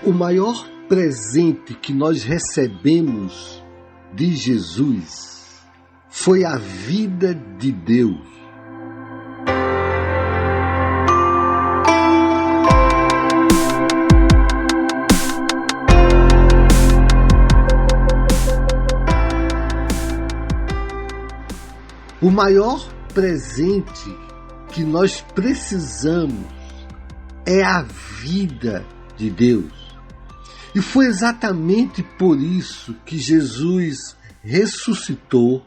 O maior presente que nós recebemos de Jesus foi a vida de Deus. O maior presente que nós precisamos é a vida de Deus. E foi exatamente por isso que Jesus ressuscitou,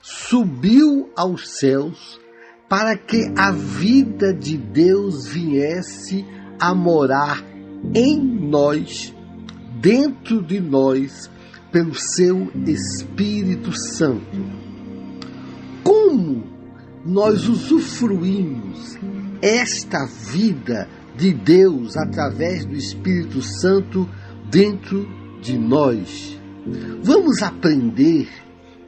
subiu aos céus, para que a vida de Deus viesse a morar em nós, dentro de nós, pelo seu Espírito Santo. Como nós usufruímos esta vida de Deus através do Espírito Santo dentro de nós? Vamos aprender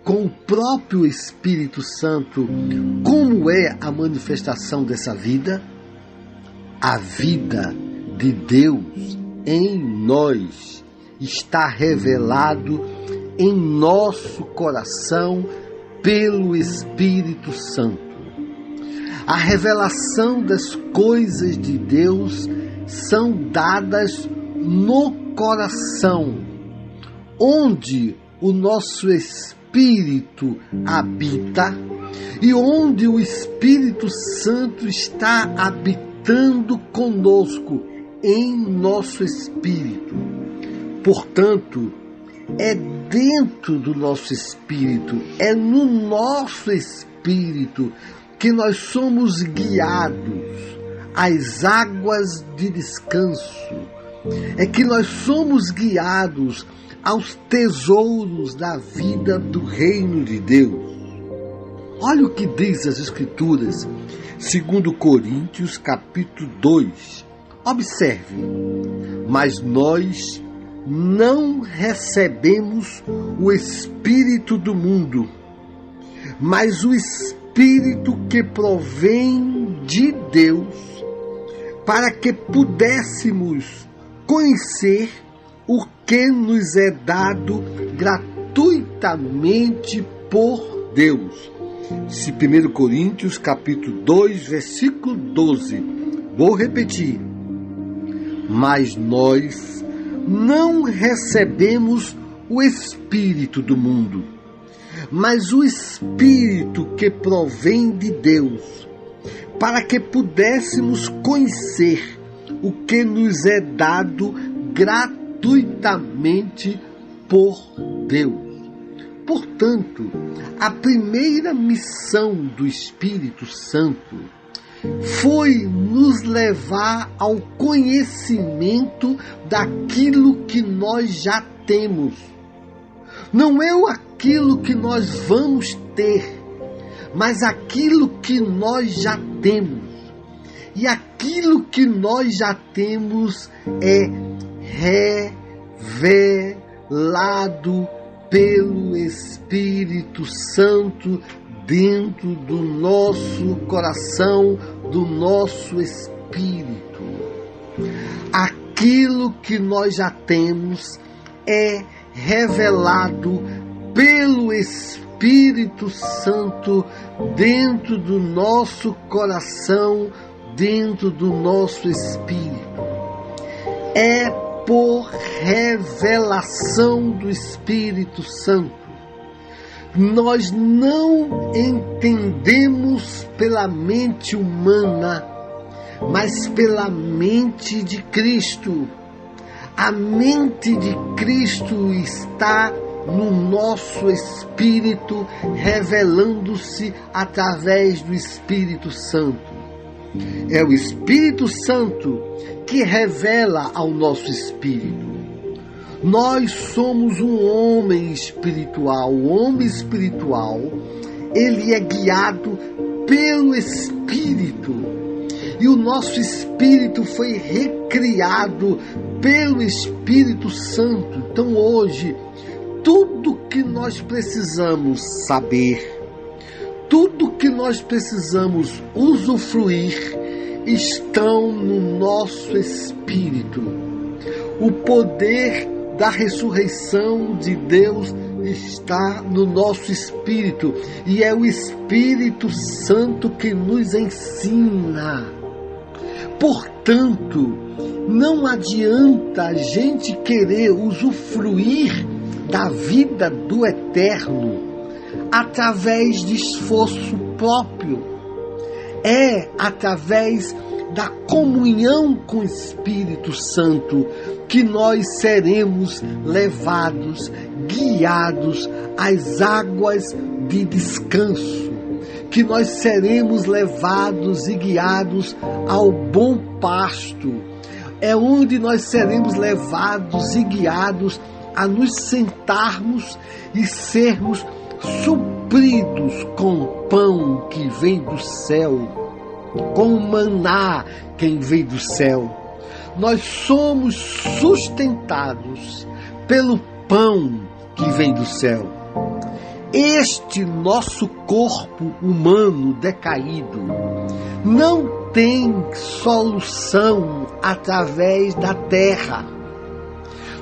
com o próprio Espírito Santo como é a manifestação dessa vida? A vida de Deus em nós está revelado em nosso coração pelo Espírito Santo. A revelação das coisas de Deus são dadas no coração, onde o nosso espírito habita e onde o Espírito Santo está habitando conosco em nosso espírito. Portanto, é dentro do nosso espírito, é no nosso espírito que nós somos guiados às águas de descanso, é que nós somos guiados aos tesouros da vida do reino de Deus. Olha o que diz as Escrituras, 2 Coríntios, capítulo 2. Observe, mas nós não recebemos o Espírito do mundo, mas o Espírito que provém de Deus, para que pudéssemos conhecer o que nos é dado gratuitamente por Deus. 1 Coríntios, capítulo 2, versículo 12. Vou repetir. Mas nós não recebemos o Espírito do mundo, mas o Espírito que provém de Deus, para que pudéssemos conhecer o que nos é dado gratuitamente por Deus. Portanto, a primeira missão do Espírito Santo foi nos levar ao conhecimento daquilo que nós já temos. Não é aquilo que nós vamos ter, mas aquilo que nós já temos. E aquilo que nós já temos é revelado pelo Espírito Santo dentro do nosso coração, do nosso espírito. Aquilo que nós já temos é revelado pelo Espírito Santo dentro do nosso coração, dentro do nosso espírito. É por revelação do Espírito Santo. Nós não entendemos pela mente humana, mas pela mente de Cristo. A mente de Cristo está no nosso espírito, revelando-se através do Espírito Santo. É o Espírito Santo que revela ao nosso espírito. Nós somos um homem espiritual. O homem espiritual, ele é guiado pelo Espírito. E o nosso espírito foi recriado pelo Espírito Santo. Então hoje, tudo que nós precisamos saber, tudo que nós precisamos usufruir, estão no nosso espírito. O poder da ressurreição de Deus está no nosso espírito, e é o Espírito Santo que nos ensina. Portanto, não adianta a gente querer usufruir da vida do eterno através de esforço próprio. É através da comunhão com o Espírito Santo que nós seremos levados, guiados às águas de descanso, que nós seremos levados e guiados ao bom pasto. É onde nós seremos levados e guiados a nos sentarmos e sermos supridos com pão que vem do céu, com o maná que vem do céu. Nós somos sustentados pelo pão que vem do céu. Este nosso corpo humano decaído não tem solução através da terra.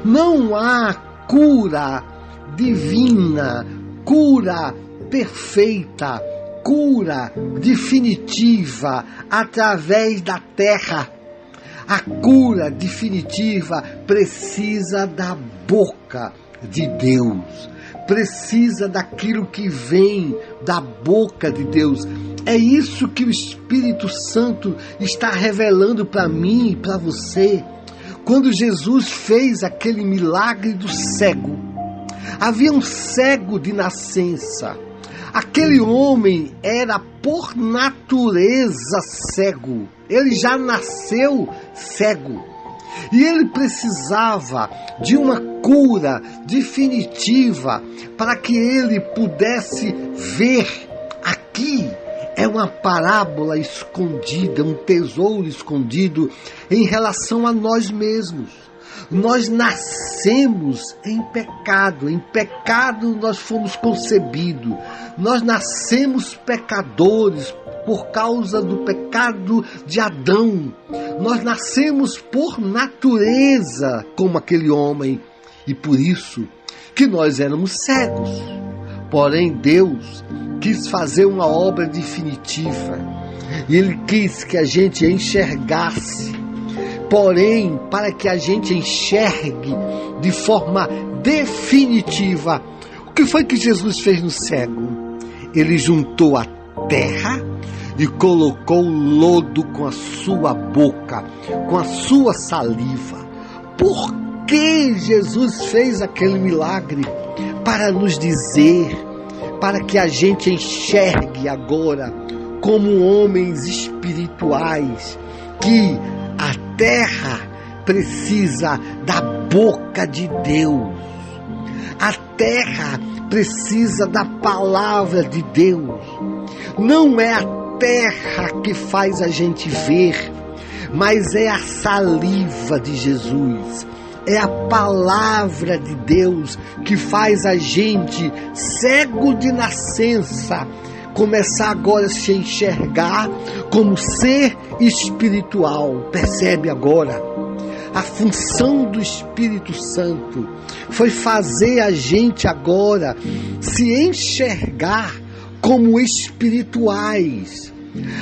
Não há cura divina, cura perfeita, cura definitiva através da terra. A cura definitiva precisa da boca de Deus, precisa daquilo que vem da boca de Deus. É isso que o Espírito Santo está revelando para mim e para você. Quando Jesus fez aquele milagre do cego, havia um cego de nascença. Aquele homem era por natureza cego. Ele já nasceu cego. E ele precisava de uma cura definitiva para que ele pudesse ver. Aqui é uma parábola escondida, um tesouro escondido em relação a nós mesmos. Nós nascemos em pecado nós fomos concebidos. Nós nascemos pecadores por causa do pecado de Adão. Nós nascemos por natureza como aquele homem, e por isso que nós éramos cegos. Porém, Deus quis fazer uma obra definitiva, e Ele quis que a gente enxergasse. Porém, para que a gente enxergue de forma definitiva, o que foi que Jesus fez no cego? Ele juntou a terra e colocou o lodo com a sua boca, com a sua saliva. Por que Jesus fez aquele milagre? Para nos dizer, para que a gente enxergue agora como homens espirituais, que a terra precisa da boca de Deus. A terra precisa da palavra de Deus. Não é a terra que faz a gente ver, mas é a saliva de Jesus. É a palavra de Deus que faz a gente, cego de nascença, começar agora a se enxergar como ser espiritual. Percebe agora? A função do Espírito Santo foi fazer a gente agora se enxergar como espirituais.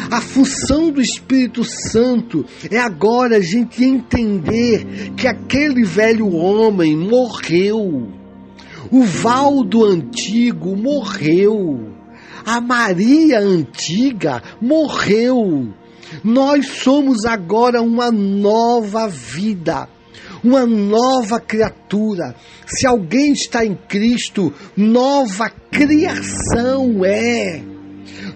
A função do Espírito Santo é agora a gente entender que aquele velho homem morreu. O Valdo antigo morreu. A Maria antiga morreu. Nós somos agora uma nova vida, uma nova criatura. Se alguém está em Cristo, nova criação é.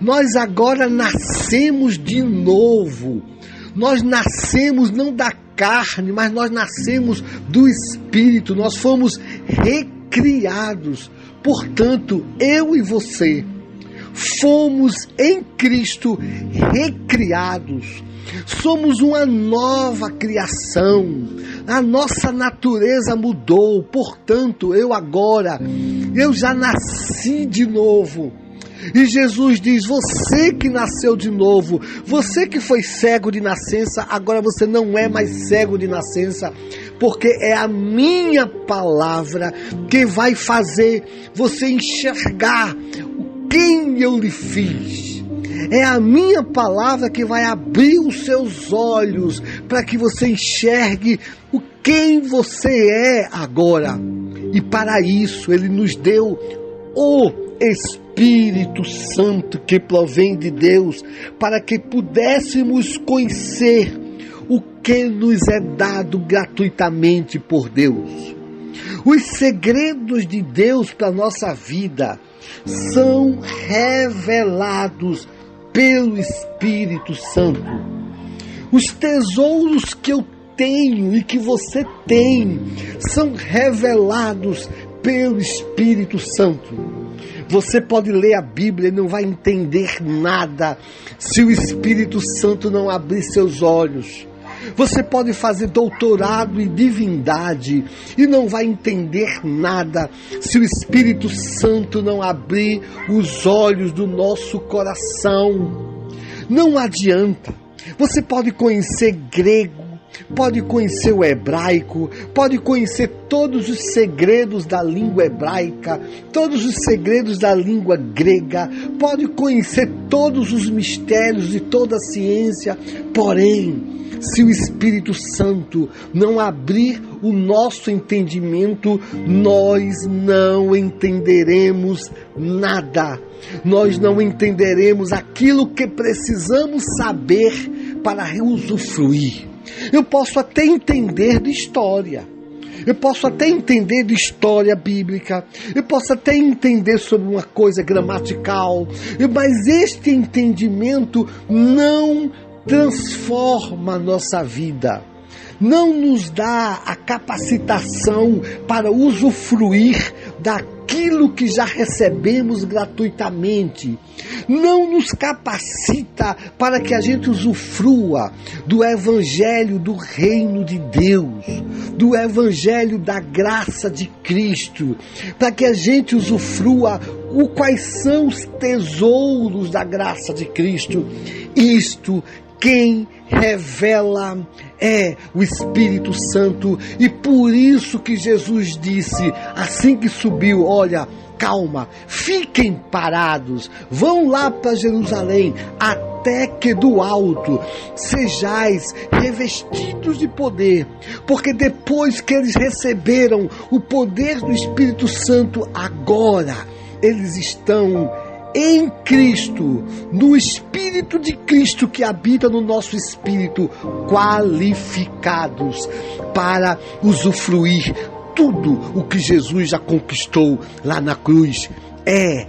Nós agora nascemos de novo. Nós nascemos não da carne, mas nós nascemos do Espírito. Nós fomos recriados. Portanto, eu e você fomos em Cristo recriados. Somos uma nova criação. A nossa natureza mudou. Portanto, eu já nasci de novo. E Jesus diz: você que nasceu de novo, você que foi cego de nascença, agora você não é mais cego de nascença, porque é a minha palavra que vai fazer você enxergar quem eu lhe fiz. É a minha palavra que vai abrir os seus olhos para que você enxergue o quem você é agora. E para isso Ele nos deu o Espírito Santo que provém de Deus, para que pudéssemos conhecer o que nos é dado gratuitamente por Deus. Os segredos de Deus para a nossa vida são revelados pelo Espírito Santo. Os tesouros que eu tenho e que você tem são revelados pelo Espírito Santo. Você pode ler a Bíblia e não vai entender nada se o Espírito Santo não abrir seus olhos. Você pode fazer doutorado em divindade e não vai entender nada se o Espírito Santo não abrir os olhos do nosso coração. Não adianta. Você pode conhecer grego, pode conhecer o hebraico, pode conhecer todos os segredos da língua hebraica, todos os segredos da língua grega, pode conhecer todos os mistérios de toda a ciência, porém, se o Espírito Santo não abrir o nosso entendimento, nós não entenderemos nada. Nós não entenderemos aquilo que precisamos saber para usufruir. Eu posso até entender de história. Eu posso até entender de história bíblica. Eu posso até entender sobre uma coisa gramatical. Mas este entendimento não transforma a nossa vida, não nos dá a capacitação para usufruir daquilo que já recebemos gratuitamente, não nos capacita para que a gente usufrua do Evangelho do Reino de Deus, do Evangelho da graça de Cristo, para que a gente usufrua quais são os tesouros da graça de Cristo. Isto quem revela é o Espírito Santo, e por isso que Jesus disse, assim que subiu, olha, calma, fiquem parados, vão lá para Jerusalém, até que do alto sejais revestidos de poder, porque depois que eles receberam o poder do Espírito Santo, agora eles estão em Cristo, no Espírito de Cristo que habita no nosso espírito, qualificados para usufruir tudo o que Jesus já conquistou lá na cruz. É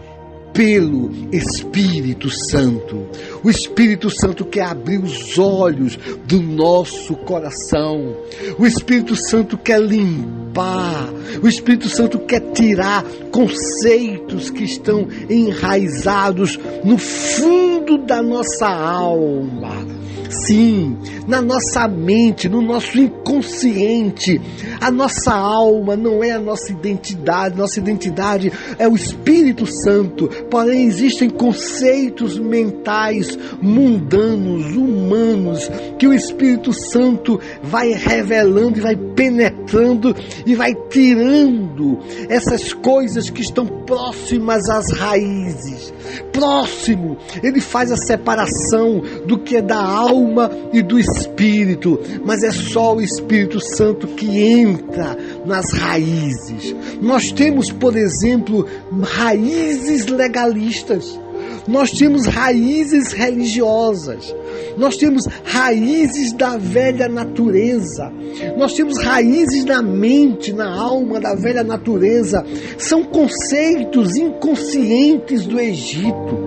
pelo Espírito Santo. O Espírito Santo quer abrir os olhos do nosso coração. O Espírito Santo quer limpar. O Espírito Santo quer tirar conceitos que estão enraizados no fundo da nossa alma. Sim, na nossa mente, no nosso inconsciente. A nossa alma não é a nossa identidade é o Espírito Santo. Porém, existem conceitos mentais mundanos, humanos, que o Espírito Santo vai revelando e vai penetrando e vai tirando essas coisas que estão próximas às raízes. Próximo, ele faz a separação do que é da alma e do espírito, mas é só o Espírito Santo que entra nas raízes. Nós temos, por exemplo, raízes legalistas, nós temos raízes religiosas, nós temos raízes da velha natureza, nós temos raízes na mente, na alma da velha natureza. São conceitos inconscientes do Egito,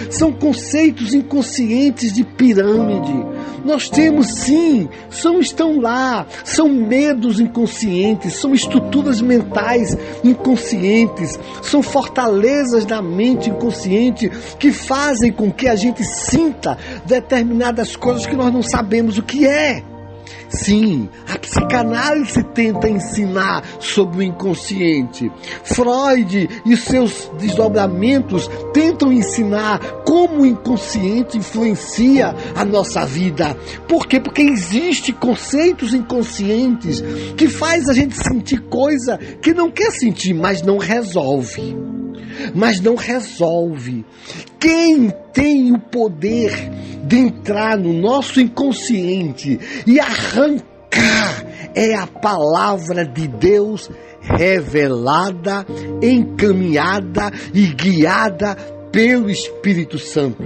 são conceitos inconscientes de pirâmide. Nós temos sim, estão lá, são medos inconscientes, são estruturas mentais inconscientes, são fortalezas da mente inconsciente que fazem com que a gente sinta determinadas coisas que nós não sabemos o que é. Sim, a psicanálise tenta ensinar sobre o inconsciente. Freud e seus desdobramentos tentam ensinar como o inconsciente influencia a nossa vida. Por quê? Porque existem conceitos inconscientes que faz a gente sentir coisa que não quer sentir, mas não resolve. Quem tem o poder de entrar no nosso inconsciente e arrancar é a palavra de Deus revelada, encaminhada e guiada pelo Espírito Santo.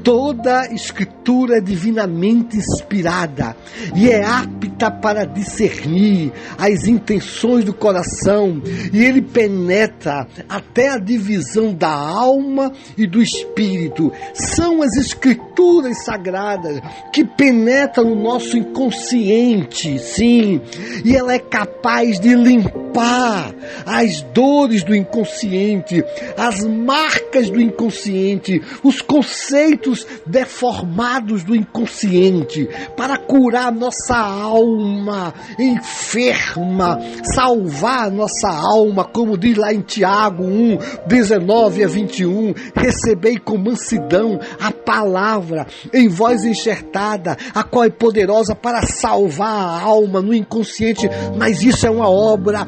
Toda escritura é divinamente inspirada e é apta para discernir as intenções do coração, e ele penetra até a divisão da alma e do espírito. São as escrituras sagradas que penetram no nosso inconsciente, sim, e ela é capaz de limpar as dores do inconsciente, as marcas do inconsciente, os conceitos deformados do inconsciente, para curar nossa alma enferma, salvar nossa alma, como diz lá em Tiago 1, 19 a 21, recebei com mansidão a palavra em voz enxertada, a qual é poderosa para salvar a alma no inconsciente, mas isso é uma obra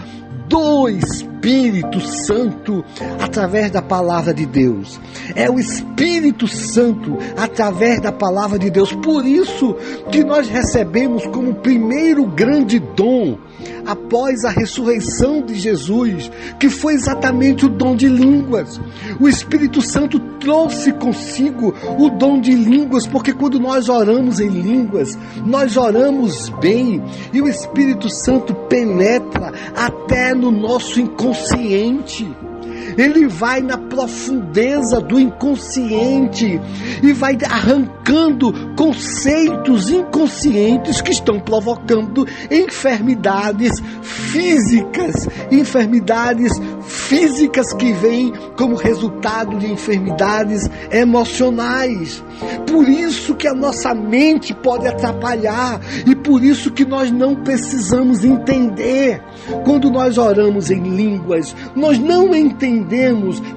do Espírito Santo através da palavra de Deus. É o Espírito Santo através da palavra de Deus. Por isso que nós recebemos como primeiro grande dom após a ressurreição de Jesus, que foi exatamente o dom de línguas. O Espírito Santo trouxe consigo o dom de línguas, porque quando nós oramos em línguas, nós oramos bem, e o Espírito Santo penetra até no nosso inconsciente. Ele vai na profundeza do inconsciente e vai arrancando conceitos inconscientes que estão provocando enfermidades físicas que vêm como resultado de enfermidades emocionais. Por isso que a nossa mente pode atrapalhar, e por isso que nós não precisamos entender. Quando nós oramos em línguas, nós não entendemos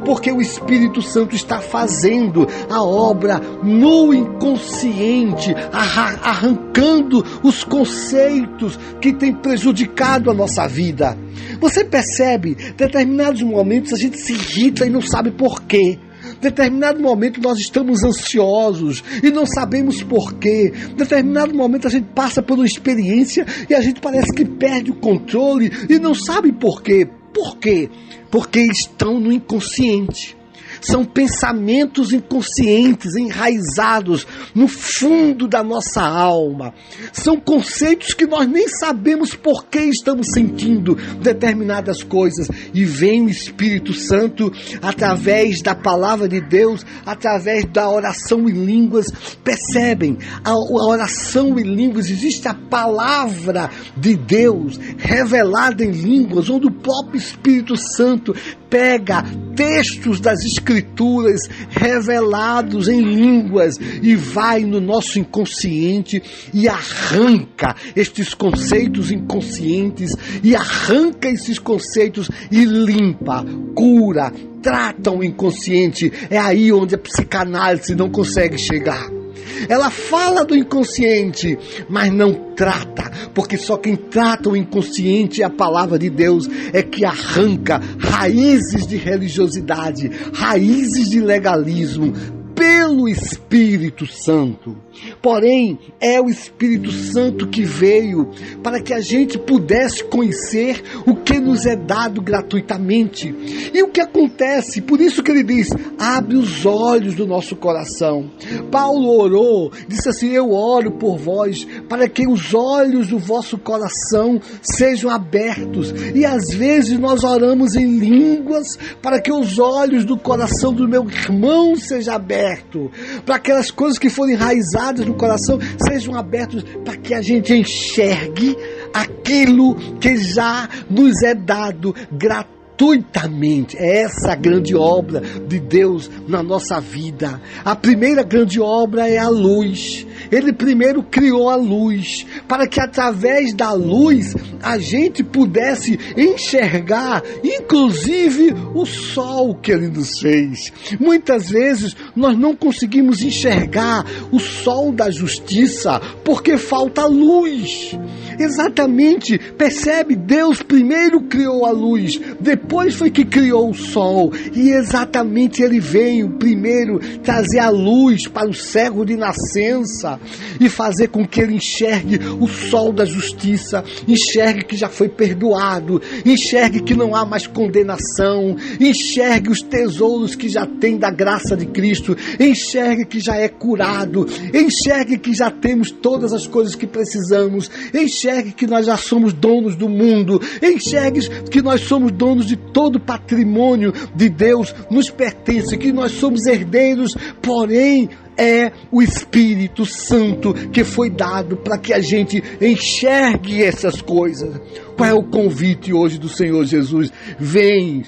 porque o Espírito Santo está fazendo a obra no inconsciente, arrancando os conceitos que têm prejudicado a nossa vida. Você percebe, em determinados momentos a gente se irrita e não sabe por quê. Em determinado momento nós estamos ansiosos e não sabemos porquê. Em determinado momento a gente passa por uma experiência e a gente parece que perde o controle e não sabe porquê. Por quê? Porque estão no inconsciente. São pensamentos inconscientes, enraizados no fundo da nossa alma. São conceitos que nós nem sabemos por que estamos sentindo determinadas coisas. E vem o Espírito Santo, através da palavra de Deus, através da oração em línguas. Percebem? A oração em línguas, existe a palavra de Deus revelada em línguas, onde o próprio Espírito Santo pega textos das Escrituras revelados em línguas e vai no nosso inconsciente e arranca estes conceitos inconscientes, e arranca esses conceitos e limpa, cura, trata o inconsciente. É aí onde a psicanálise não consegue chegar. Ela fala do inconsciente, mas não trata, porque só quem trata o inconsciente é a palavra de Deus, é que arranca raízes de religiosidade, raízes de legalismo, pelo Espírito Santo. Porém, é o Espírito Santo que veio para que a gente pudesse conhecer o que nos é dado gratuitamente. E o que acontece? Por isso que ele diz, abre os olhos do nosso coração. Paulo orou, disse assim, eu oro por vós, para que os olhos do vosso coração sejam abertos. E às vezes nós oramos em línguas, para que os olhos do coração do meu irmão sejam abertos, para que aquelas coisas que forem enraizadas no coração sejam abertos, para que a gente enxergue aquilo que já nos é dado gratuitamente gratuitamente. É essa a grande obra de Deus na nossa vida. A primeira grande obra é a luz. Ele primeiro criou a luz, para que através da luz a gente pudesse enxergar, inclusive, o sol que Ele nos fez. Muitas vezes nós não conseguimos enxergar o sol da justiça, porque falta luz. Exatamente, percebe? Deus primeiro criou a luz, depois foi que criou o sol, e exatamente Ele veio primeiro trazer a luz para o cego de nascença e fazer com que ele enxergue o sol da justiça, enxergue que já foi perdoado, enxergue que não há mais condenação, enxergue os tesouros que já tem da graça de Cristo, enxergue que já é curado, enxergue que já temos todas as coisas que precisamos, enxergue que nós já somos donos do mundo, enxergue que nós somos donos de todo o patrimônio de Deus, nos pertence, que nós somos herdeiros, porém é o Espírito Santo que foi dado para que a gente enxergue essas coisas. Qual é o convite hoje do Senhor Jesus? Vem,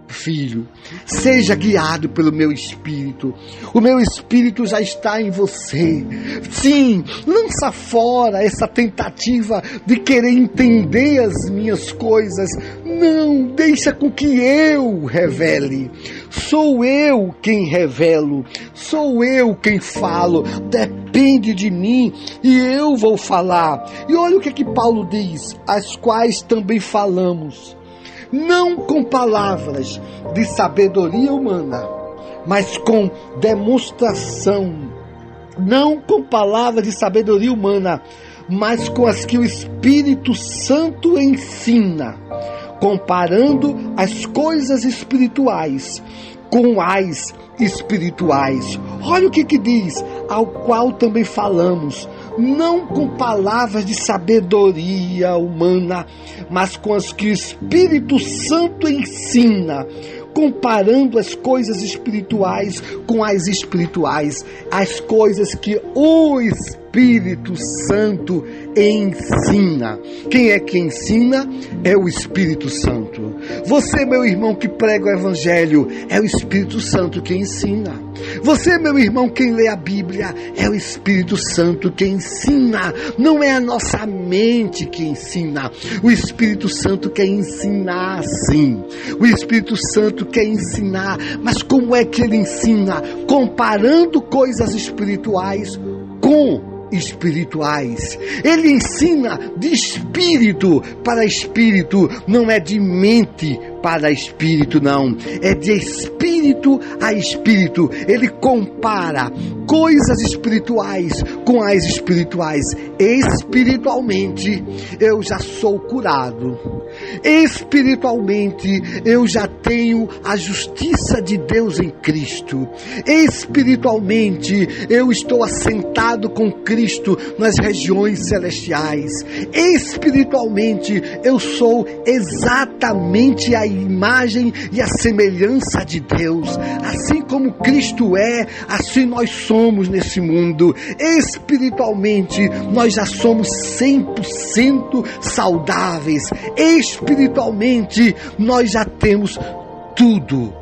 filho, seja guiado pelo meu Espírito. O meu Espírito já está em você. Sim, lança fora essa tentativa de querer entender as minhas coisas. Não, deixa com que eu revele. Sou eu quem revelo, sou eu quem falo, depende de mim e eu vou falar. E olha o que Paulo diz, as quais também falamos, não com palavras de sabedoria humana, mas com demonstração, não com palavras de sabedoria humana, mas com as que o Espírito Santo ensina, comparando as coisas espirituais com as espirituais. Olha o que diz, ao qual também falamos, não com palavras de sabedoria humana, mas com as que o Espírito Santo ensina, comparando as coisas espirituais com as espirituais, as coisas que o Espírito Santo ensina. Quem é que ensina? É o Espírito Santo. Você, meu irmão, que prega o Evangelho, é o Espírito Santo que ensina. Você, meu irmão, quem lê a Bíblia, é o Espírito Santo que ensina. Não é a nossa mente que ensina. O Espírito Santo quer ensinar, sim. O Espírito Santo quer ensinar. Mas como é que ele ensina? Comparando coisas espirituais com espirituais. Ele ensina de espírito para espírito, não é de mente para espírito, não. É de espírito a espírito. Ele compara coisas espirituais com as espirituais. Espiritualmente, eu já sou curado. Espiritualmente, eu já tenho a justiça de Deus em Cristo. Espiritualmente, eu estou assentado com Cristo nas regiões celestiais. Espiritualmente, eu sou exatamente a imagem e a semelhança de Deus. Assim como Cristo é, assim nós somos nesse mundo. Espiritualmente, nós já somos 100% saudáveis. Espiritualmente, nós já temos tudo.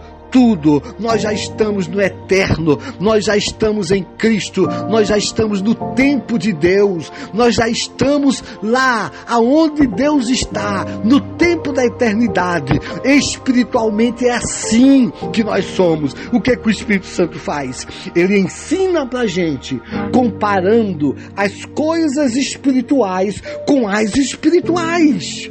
Nós já estamos no eterno, nós já estamos em Cristo, nós já estamos no tempo de Deus, nós já estamos lá aonde Deus está, no tempo da eternidade. Espiritualmente é assim que nós somos. O que o Espírito Santo faz? Ele ensina pra gente, comparando as coisas espirituais com as espirituais.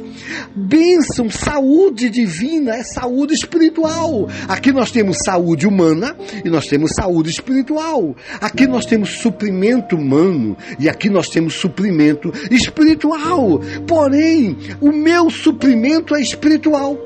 Bênção, saúde divina é saúde espiritual. Aqui nós temos saúde humana e nós temos saúde espiritual. Aqui nós temos suprimento humano e aqui nós temos suprimento espiritual. Porém, o meu suprimento é espiritual.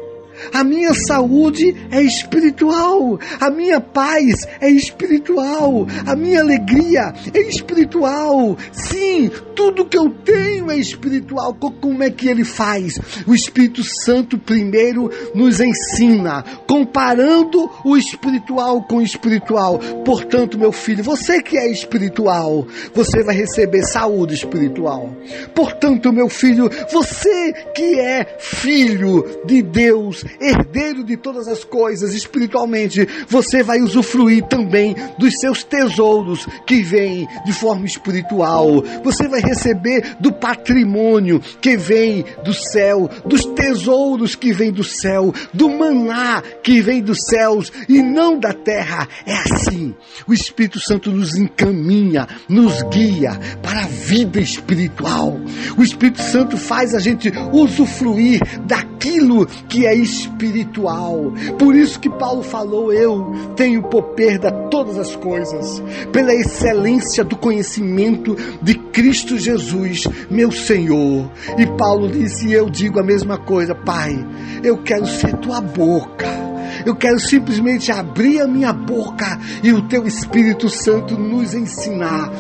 A minha saúde é espiritual, a minha paz é espiritual, a minha alegria é espiritual. Sim, tudo que eu tenho é espiritual. Como é que ele faz? O Espírito Santo primeiro nos ensina, comparando o espiritual com o espiritual. Portanto, meu filho, você que é espiritual, você vai receber saúde espiritual. Portanto, meu filho, você que é filho de Deus, herdeiro de todas as coisas espiritualmente, você vai usufruir também dos seus tesouros que vêm de forma espiritual. Você vai receber do patrimônio que vem do céu, dos tesouros que vêm do céu, do maná que vem dos céus e não da terra. É assim. O Espírito Santo nos encaminha, nos guia para a vida espiritual. O Espírito Santo faz a gente usufruir daquilo que é espiritual. Por isso que Paulo falou: eu tenho por perda todas as coisas, pela excelência do conhecimento de Cristo Jesus, meu Senhor. E Paulo disse, e eu digo a mesma coisa: Pai, eu quero ser tua boca. Eu quero simplesmente abrir a minha boca e o Teu Espírito Santo nos ensinar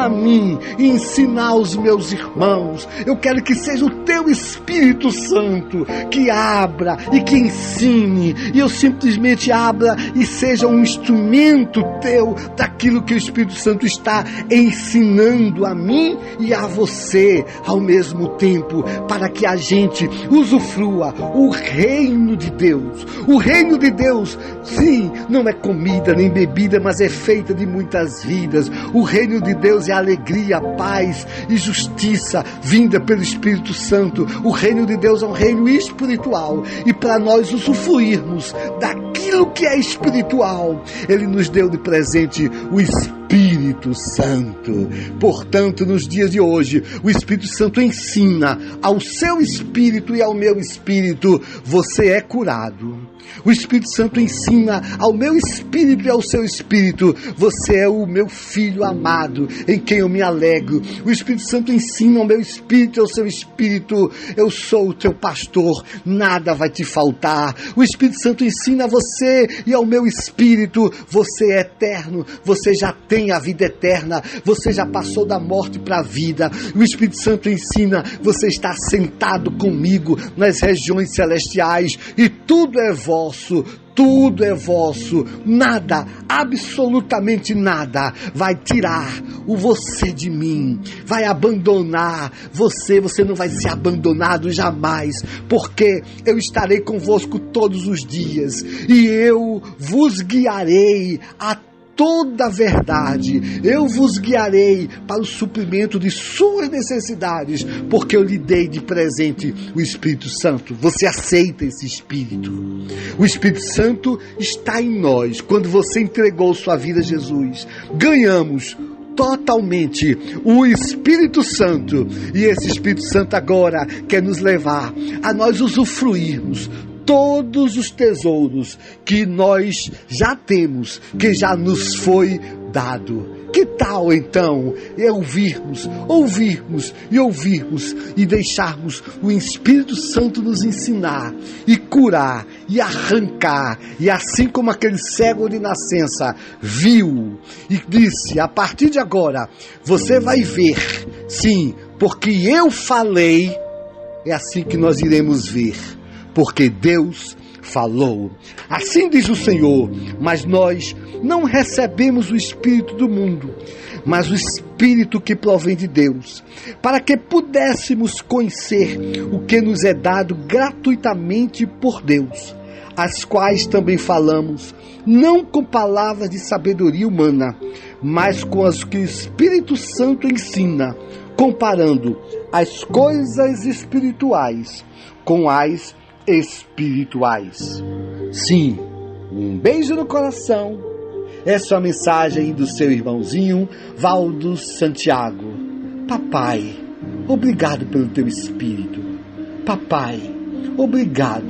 a mim e ensinar aos meus irmãos. Eu quero que seja o Teu Espírito Santo que abra e que ensine, e eu simplesmente abra e seja um instrumento Teu daquilo que o Espírito Santo está ensinando a mim e a você ao mesmo tempo, para que a gente usufrua o reino de Deus. O reino de Deus, sim, não é comida nem bebida, mas é feita de muitas vidas. O reino de Deus é alegria, paz e justiça vinda pelo Espírito Santo. O reino de Deus é um reino espiritual, e para nós usufruirmos daquilo que é espiritual, Ele nos deu de presente o Espírito Santo. Portanto, nos dias de hoje, o Espírito Santo ensina ao seu espírito e ao meu espírito: você é curado. O Espírito Santo ensina ao meu espírito e ao seu espírito: você é o meu filho amado, em quem eu me alegro. O Espírito Santo ensina ao meu espírito e ao seu espírito: eu sou o teu pastor, nada vai te faltar. O Espírito Santo ensina a você e ao meu espírito: você é eterno, você já tem a vida eterna, você já passou da morte para a vida. O Espírito Santo ensina: você está sentado comigo nas regiões celestiais, e tudo é vosso, tudo é vosso. Nada, absolutamente nada vai tirar o você de mim, vai abandonar você. Você não vai ser abandonado jamais, porque eu estarei convosco todos os dias, e eu vos guiarei a toda a verdade. Eu vos guiarei para o suprimento de suas necessidades, porque eu lhe dei de presente o Espírito Santo. Você aceita esse Espírito? O Espírito Santo está em nós. Quando você entregou sua vida a Jesus, ganhamos totalmente o Espírito Santo, e esse Espírito Santo agora quer nos levar a nós usufruirmos todos os tesouros que nós já temos, que já nos foi dado. Que tal então ouvirmos e deixarmos o Espírito Santo nos ensinar e curar e arrancar, e assim como aquele cego de nascença viu e disse: a partir de agora você vai ver, sim, porque eu falei. É assim que nós iremos ver, porque Deus falou. Assim diz o Senhor: mas nós não recebemos o Espírito do mundo, mas o Espírito que provém de Deus, para que pudéssemos conhecer o que nos é dado gratuitamente por Deus, as quais também falamos, não com palavras de sabedoria humana, mas com as que o Espírito Santo ensina, comparando as coisas espirituais com as espirituais. Sim, um beijo no coração. Essa é a mensagem do seu irmãozinho Valdo Santiago. Papai, obrigado pelo teu Espírito. Papai, obrigado,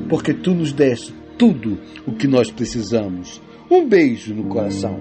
porque tu nos deste tudo o que nós precisamos. Um beijo no coração.